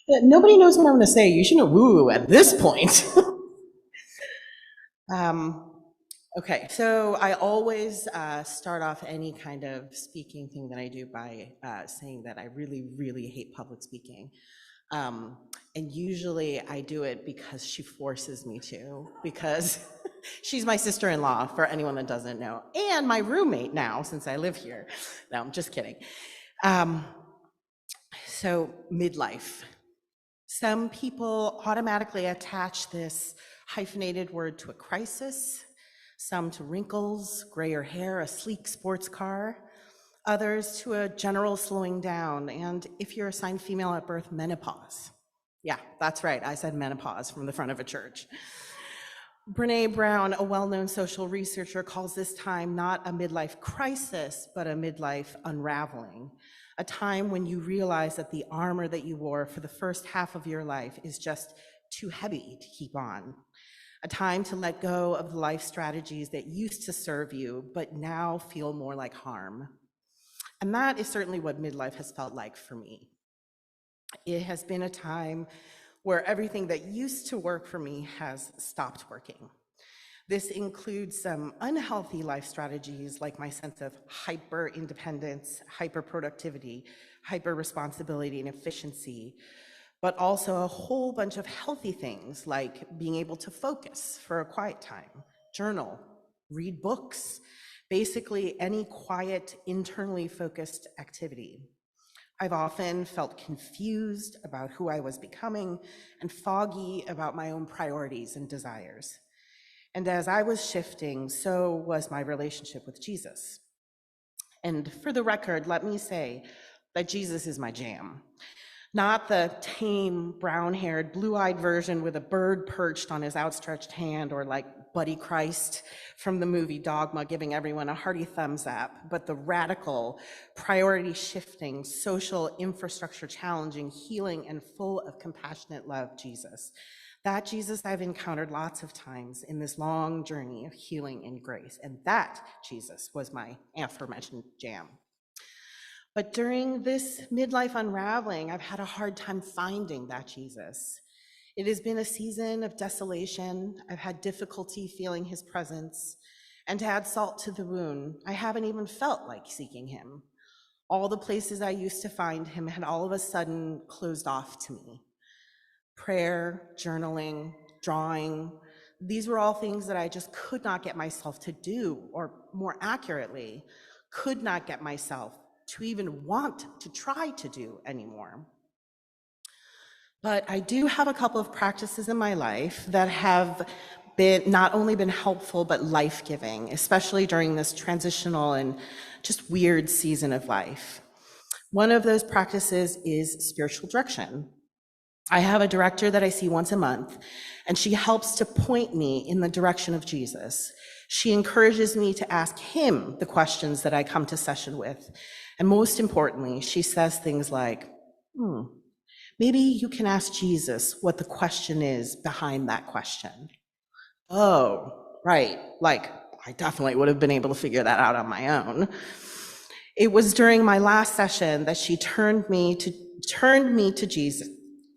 Nobody knows what I'm going to say. You shouldn't woo at this point. um, okay, so I always start off any kind of speaking thing that I do by saying that I really, really hate public speaking. Um, and usually I do it because she forces me to, because she's my sister-in-law, for anyone that doesn't know, and my roommate now, since I live here. No, I'm just kidding. Um, so midlife. Some people automatically attach this hyphenated word to a crisis, some to wrinkles, grayer hair, a sleek sports car, others to a general slowing down, and if you're assigned female at birth, menopause. Yeah, that's right, I said menopause from the front of a church. Brene Brown, a well-known social researcher, calls this time not a midlife crisis, but a midlife unraveling, a time when you realize that the armor that you wore for the first half of your life is just too heavy to keep on, a time to let go of the life strategies that used to serve you, but now feel more like harm. And that is certainly what midlife has felt like for me. It has been a time where everything that used to work for me has stopped working. This includes some unhealthy life strategies like my sense of hyper independence, hyper productivity, hyper responsibility and efficiency, but also a whole bunch of healthy things like being able to focus for a quiet time, journal, read books, basically any quiet, internally focused activity. I've often felt confused about who I was becoming and foggy about my own priorities and desires. And as I was shifting, so was my relationship with Jesus. And for the record, let me say that Jesus is my jam. Not the tame, brown-haired, blue-eyed version with a bird perched on his outstretched hand, or like Buddy Christ from the movie Dogma giving everyone a hearty thumbs up, but the radical, priority-shifting, social infrastructure challenging, healing, and full of compassionate love Jesus. That Jesus I've encountered lots of times in this long journey of healing and grace, and that Jesus was my aforementioned jam. But during this midlife unraveling, I've had a hard time finding that Jesus. It has been a season of desolation. I've had difficulty feeling his presence. And to add salt to the wound, I haven't even felt like seeking him. All the places I used to find him had all of a sudden closed off to me. Prayer, journaling, drawing, these were all things that I just could not get myself to do, or more accurately, could not get myself to even want to try to do anymore. But I do have a couple of practices in my life that have been not only been helpful, but life-giving, especially during this transitional and just weird season of life. One of those practices is spiritual direction. I have a director that I see once a month, and she helps to point me in the direction of Jesus. She encourages me to ask him the questions that I come to session with. And most importantly, she says things like, maybe you can ask Jesus what the question is behind that question. Oh, right, like I definitely would have been able to figure that out on my own. It was during my last session that she turned me to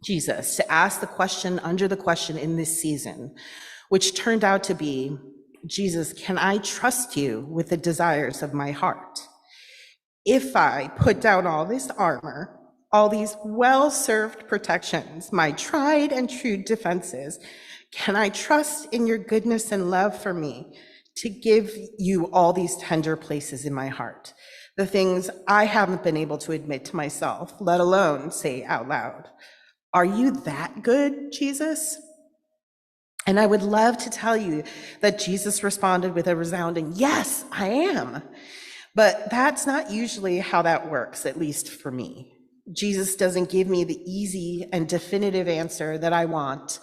Jesus to ask the question under the question in this season, which turned out to be, Jesus, can I trust you with the desires of my heart? If I put down all this armor, all these well-served protections, my tried and true defenses, can I trust in your goodness and love for me to give you all these tender places in my heart, the things I haven't been able to admit to myself, let alone say out loud? Are you that good, Jesus? And I would love to tell you that Jesus responded with a resounding, yes, I am. But that's not usually how that works, at least for me. Jesus doesn't give me the easy and definitive answer that I want,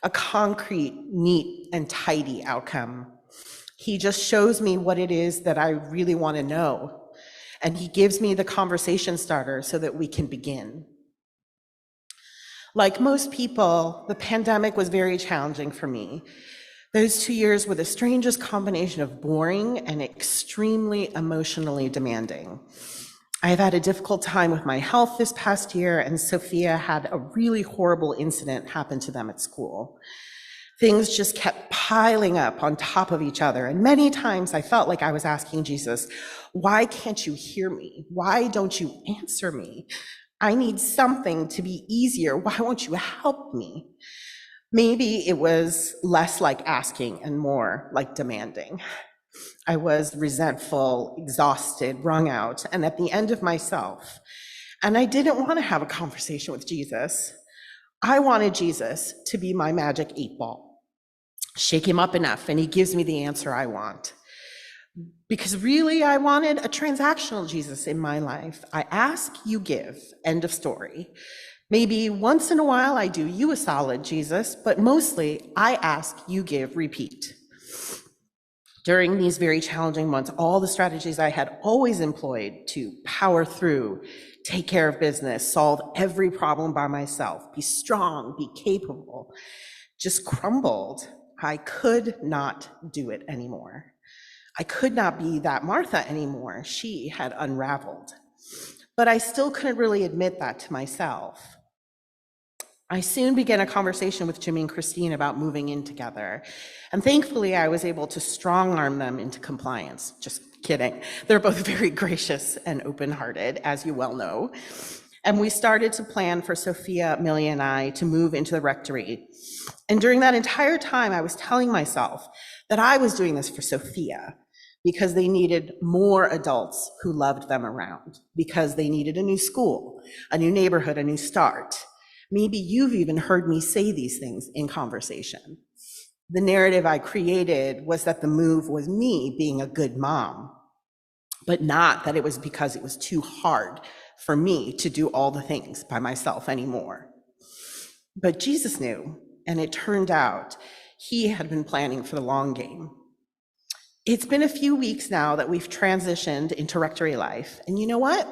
a concrete, neat, and tidy outcome. He just shows me what it is that I really want to know. And he gives me the conversation starter so that we can begin. Like most people, the pandemic was very challenging for me. Those 2 years were the strangest combination of boring and extremely emotionally demanding. I've had a difficult time with my health this past year, and Sophia had a really horrible incident happen to them at school. Things just kept piling up on top of each other, and many times I felt like I was asking Jesus, why can't you hear me? Why don't you answer me? I need something to be easier. Why won't you help me? Maybe it was less like asking and more like demanding. I was resentful, exhausted, wrung out, and at the end of myself. And I didn't want to have a conversation with Jesus. I wanted Jesus to be my magic 8-ball. Shake him up enough, and he gives me the answer I want. Because really, I wanted a transactional Jesus in my life. I ask, you give, end of story. Maybe once in a while I do you a solid, Jesus, but mostly I ask, you give, repeat. During these very challenging months, all the strategies I had always employed to power through, take care of business, solve every problem by myself, be strong, be capable, just crumbled. I could not do it anymore. I could not be that Martha anymore. She had unraveled. But I still couldn't really admit that to myself. I soon began a conversation with Jimmy and Christine about moving in together. And thankfully, I was able to strong arm them into compliance. Just kidding. They're both very gracious and open-hearted, as you well know. And we started to plan for Sophia, Millie, and I to move into the rectory. And during that entire time, I was telling myself that I was doing this for Sophia because they needed more adults who loved them around, because they needed a new school, a new neighborhood, a new start. Maybe you've even heard me say these things in conversation. The narrative I created was that the move was me being a good mom, but not that it was because it was too hard for me to do all the things by myself anymore. But Jesus knew, and it turned out he had been planning for the long game. It's been a few weeks now that we've transitioned into rectory life, and you know what?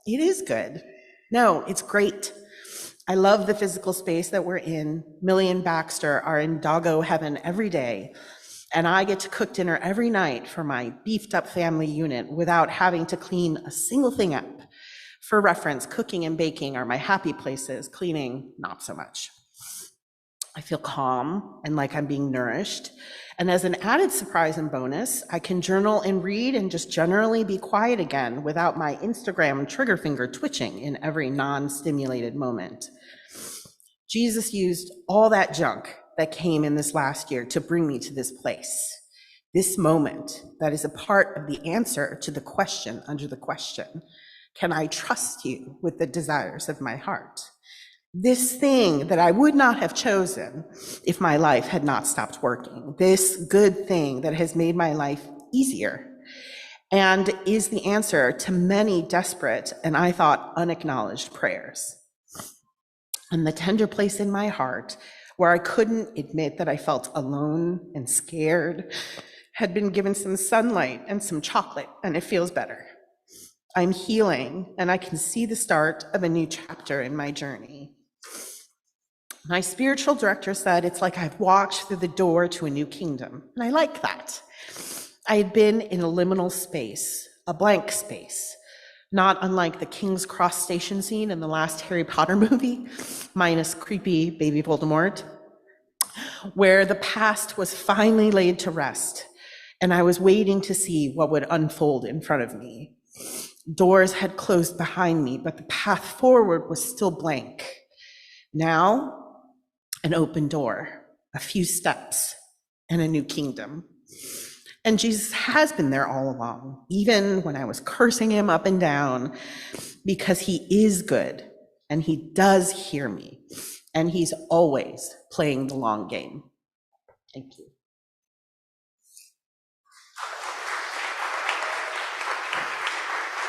It is good. No, it's great. I love the physical space that we're in. Millie and Baxter are in doggo heaven every day, and I get to cook dinner every night for my beefed up family unit without having to clean a single thing up. For reference, cooking and baking are my happy places, cleaning, not so much. I feel calm and like I'm being nourished. And as an added surprise and bonus, I can journal and read and just generally be quiet again without my Instagram trigger finger twitching in every non-stimulated moment. Jesus used all that junk that came in this last year to bring me to this place, this moment that is a part of the answer to the question under the question. Can I trust you with the desires of my heart? This thing that I would not have chosen if my life had not stopped working, this good thing that has made my life easier and is the answer to many desperate and I thought unacknowledged prayers. And the tender place in my heart where I couldn't admit that I felt alone and scared had been given some sunlight and some chocolate, and it feels better. I'm healing, and I can see the start of a new chapter in my journey. My spiritual director said it's like I've walked through the door to a new kingdom, and I like that. I had been in a liminal space, a blank space, not unlike the King's Cross station scene in the last Harry Potter movie, minus creepy baby Voldemort, where the past was finally laid to rest, and I was waiting to see what would unfold in front of me. Doors had closed behind me, but the path forward was still blank. Now, an open door, a few steps, and a new kingdom. And Jesus has been there all along, even when I was cursing him up and down, because he is good, and he does hear me, and he's always playing the long game. Thank you.